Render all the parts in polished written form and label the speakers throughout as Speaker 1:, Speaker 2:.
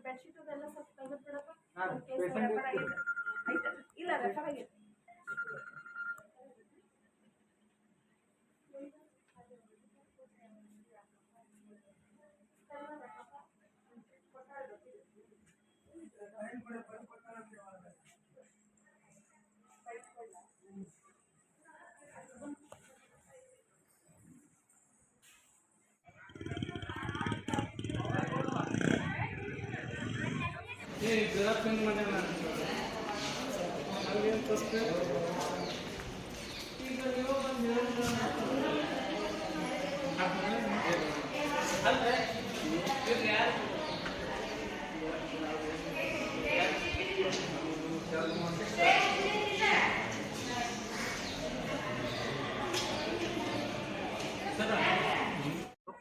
Speaker 1: Bedsheet ಅದೆಲ್ಲ ಸ್ವಲ್ಪ ತೆಗೆದು ಬಿಡಪ್ಪ.
Speaker 2: ಹಾಂ
Speaker 1: ಒಂದ್ ಕೇಸ್
Speaker 2: ಪೇಷಂಟ್
Speaker 1: ರೆಫರ್ ಆಗಿದೆ. ಆಯ್ತಾ? ಇಲ್ಲ ರೆಫರ್ ಆಗಿದೆ.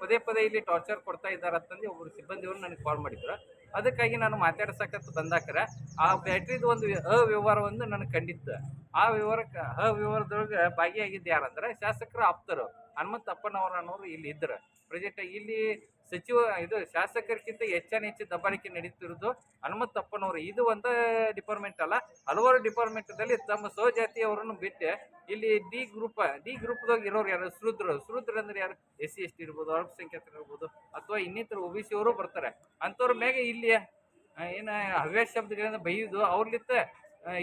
Speaker 3: ಪದೇ ಪದೇ ಇಲ್ಲಿ ಟಾರ್ಚರ್ ಕೊಡ್ತಾ ಇದ್ದಾರೆ ಅಂತಂದು ಒಬ್ಬರು ಸಿಬ್ಬಂದಿಯವರು ನನಗೆ ಕಾಲ್ ಮಾಡಿದ್ರು. ಅದಕ್ಕಾಗಿ ನಾನು ಮಾತಾಡ್ಸಕತ್ತು ಬಂದಾಕರ ಆ ಬ್ಯಾಟ್ರಿದು ಒಂದು ಅವ್ಯವಹಾರವನ್ನು ನನಗೆ ಕಂಡಿತ್ತು. ಆ ಅವ್ಯವಹಾರದೊಳಗೆ ಭಾಗಿಯಾಗಿದ್ದು ಯಾರಂದ್ರೆ ಶಾಸಕರ ಆಪ್ತರು ಹನುಮಂತಪ್ಪನವರು ಇಲ್ಲಿ ಇದ್ರು. ಪ್ರೆಸೆಂಟ್ ಇಲ್ಲಿ ಇದು ಶಾಸಕರಿಗಿಂತ ಹೆಚ್ಚು ದಬ್ಬಾಳಿಕೆ ನಡೀತಿರೋದು ಹನುಮಂತಪ್ಪನವರು. ಇದು ಒಂದು ಡಿಪಾರ್ಟ್ಮೆಂಟ್ ಅಲ್ಲ, ಹಲವಾರು ಡಿಪಾರ್ಟ್ಮೆಂಟ್ದಲ್ಲಿ ತಮ್ಮ ಸಹಜಾತಿಯವರನ್ನು ಬಿಟ್ಟು ಇಲ್ಲಿ ಡಿ ಗ್ರೂಪ್ದಾಗ ಇರೋರು ಯಾರು ಶೂದ್ರ ಅಂದ್ರೆ ಯಾರು SC ST ಇರ್ಬೋದು, ಅಲ್ಪಸಂಖ್ಯಾತರು ಇರ್ಬೋದು, ಅಥವಾ ಇನ್ನಿತರ OBC ಅವರು ಬರ್ತಾರೆ. ಅಂಥವ್ರ ಮ್ಯಾಗೆ ಇಲ್ಲಿ ಏನು ಹವ್ಯಾಸ ಶಬ್ದಗಳಿಂದ ಬೈಯುವುದು ಅವ್ರಲಿತ್ತ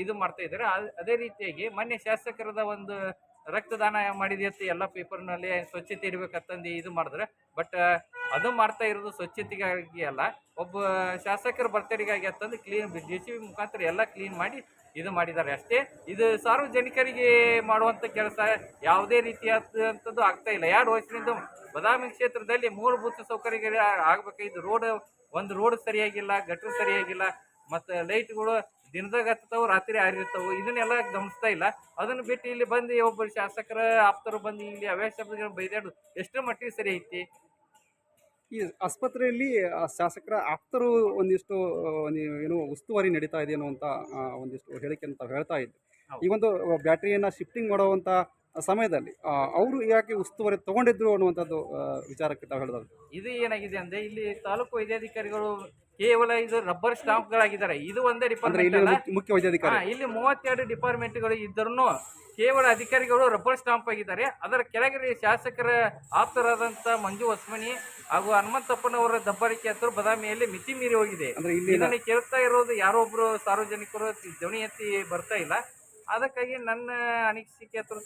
Speaker 3: ಇದು ಮಾಡ್ತಾ ಇದ್ದಾರೆ. ಅದೇ ರೀತಿಯಾಗಿ ಮೊನ್ನೆ ಶಾಸಕರದ ಒಂದು ರಕ್ತದಾನ ಮಾಡಿದೆ ಅಂತ ಎಲ್ಲ ಪೇಪರ್ನಲ್ಲಿ ಸ್ವಚ್ಛತೆ ಇರ್ಬೇಕಂತಂದು ಇದು ಮಾಡಿದ್ರೆ, ಬಟ್ ಅದು ಮಾಡ್ತಾ ಇರೋದು ಸ್ವಚ್ಛತೆಗಾಗಿ ಅಲ್ಲ, ಒಬ್ಬ ಶಾಸಕರ ಬರ್ತಡೆಗಾಗಿ ಅಂತಂದು ಕ್ಲೀನ್ JCB ಮುಖಾಂತರ ಎಲ್ಲ ಕ್ಲೀನ್ ಮಾಡಿ ಇದು ಮಾಡಿದ್ದಾರೆ ಅಷ್ಟೇ. ಇದು ಸಾರ್ವಜನಿಕರಿಗೆ ಮಾಡುವಂಥ ಕೆಲಸ ಯಾವುದೇ ರೀತಿಯಾದಂಥದ್ದು ಆಗ್ತಾ ಇಲ್ಲ. 2 ವರ್ಷದಿಂದ ಬದಾಮಿ ಕ್ಷೇತ್ರದಲ್ಲಿ ಮೂಲಭೂತ ಸೌಕರ್ಯಗಳು ಆಗಬೇಕಾಗಿದ್ದು ಒಂದು ರೋಡ್ ಸರಿಯಾಗಿಲ್ಲ, ಗಟರ್ ಸರಿಯಾಗಿಲ್ಲ, ಮತ್ತು ಲೈಟ್ಗಳು ದಿನದಾಗ ಹತ್ತವು ರಾತ್ರಿ ಆರಿರ್ತಾವೆ. ಇದನ್ನೆಲ್ಲ ಗಮನಿಸ್ತಾ ಇಲ್ಲ. ಅದನ್ನು ಬಿಟ್ಟು ಇಲ್ಲಿ ಬಂದು ಒಬ್ಬರು ಶಾಸಕರ ಆಪ್ತರು ಬಂದು ಇಲ್ಲಿ ಹವ್ಯಾಸ ಶಬ್ದಗಳನ್ನು ಬೈದಾಡು ಎಷ್ಟರ ಮಟ್ಟಿಗೆ ಸರಿ ಐತಿ?
Speaker 2: ಈ ಆಸ್ಪತ್ರೆಯಲ್ಲಿ ಶಾಸಕರ ಆಪ್ತರು ಒಂದಿಷ್ಟು ಏನೋ ಉಸ್ತುವಾರಿ ನಡೀತಾ ಇದೆ ಅನ್ನುವಂಥ ಒಂದಿಷ್ಟು ಹೇಳಿಕೆಯನ್ನು ತಾವು ಹೇಳ್ತಾ ಇದ್ದೆ. ಈ ಒಂದು ಬ್ಯಾಟ್ರಿಯನ್ನು ಶಿಫ್ಟಿಂಗ್ ಮಾಡುವಂಥ ಸಮಯದಲ್ಲಿ ಅವರು ಯಾಕೆ ಉಸ್ತುವಾರಿ ತಗೊಂಡಿದ್ರು ಅನ್ನುವಂಥದ್ದು ವಿಚಾರಕ್ಕೆ ತಾವು ಹೇಳಿದ್ರು.
Speaker 3: ಇದು ಏನಾಗಿದೆ ಅಂದ್ರೆ ಇಲ್ಲಿ ತಾಲೂಕು ವೈದ್ಯಾಧಿಕಾರಿಗಳು ಕೇವಲ ಇದು ರಬ್ಬರ್ ಸ್ಟಾಂಪ್ಗಳಾಗಿದ್ದಾರೆ. ಇದು ಒಂದೇ ಡಿಪಾರ್ಟ್ಮೆಂಟ್ ಅಲ್ಲ,
Speaker 2: ಮುಖ್ಯ ವೈದ್ಯಾಧಿಕಾರಿ
Speaker 3: ಇಲ್ಲಿ 32 ಡಿಪಾರ್ಟ್ಮೆಂಟ್ಗಳು ಇದ್ದರೂ ಕೇವಲ ಅಧಿಕಾರಿಗಳು ರಬ್ಬರ್ ಸ್ಟಾಂಪ್ ಆಗಿದ್ದಾರೆ. ಅದರ ಕೆಳಗಡೆ ಶಾಸಕರ ಆಪ್ತರಾದಂಥ ಮಂಜು ಹೊಸ್ಮನಿ ಹಾಗೂ ಹನುಮಂತಪ್ಪನವರ ದಬ್ಬಾಳಿಕೆ ಅಂತೂ ಬದಾಮಿಯಲ್ಲಿ ಮಿತಿ ಮೀರಿ ಹೋಗಿದೆ. ಇದನ್ನು ಕೇಳ್ತಾ ಇರೋದು ಯಾರೊಬ್ರು ಸಾರ್ವಜನಿಕರು ಧ್ವನಿ ಎತ್ತಿ ಬರ್ತಾ ಇಲ್ಲ. ಅದಕ್ಕಾಗಿ ನನ್ನ ಅನಿಸಿಕೆ ಹತ್ರ